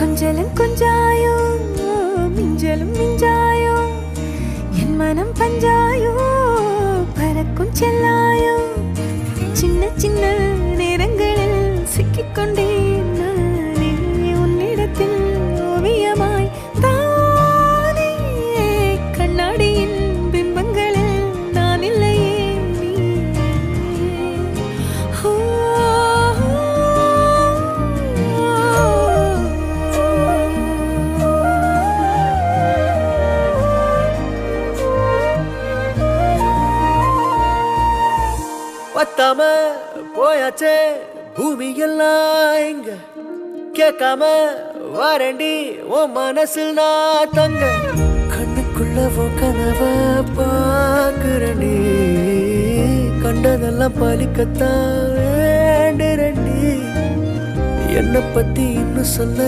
கொஞ்சலும் கொஞ்சாயோ மிஞ்சலும் மிஞ்சாயோ என் மனம் பஞ்சாயோ பறக்கும் செல்லாயோ சின்ன சின்ன நேரங்களில் சிக்கிக்கொண்டேன் நானே உன்னிடத்தில் ஓவியமாய் தானே கண்ணாடியின் பிம்பங்களில் நான் இல்லையே பத்தாம போயாச்சே பூமி எல்லாம் இங்க கேட்காம வாரண்டி உன் மனசில் நான் தங்க கண்ணுக்குள்ள உன் கனவ பாக்குறண்டி கண்டதெல்லாம் பலிக்கத்தான் வேண்டுறண்டி என்னை பத்தி இன்னும் சொல்ல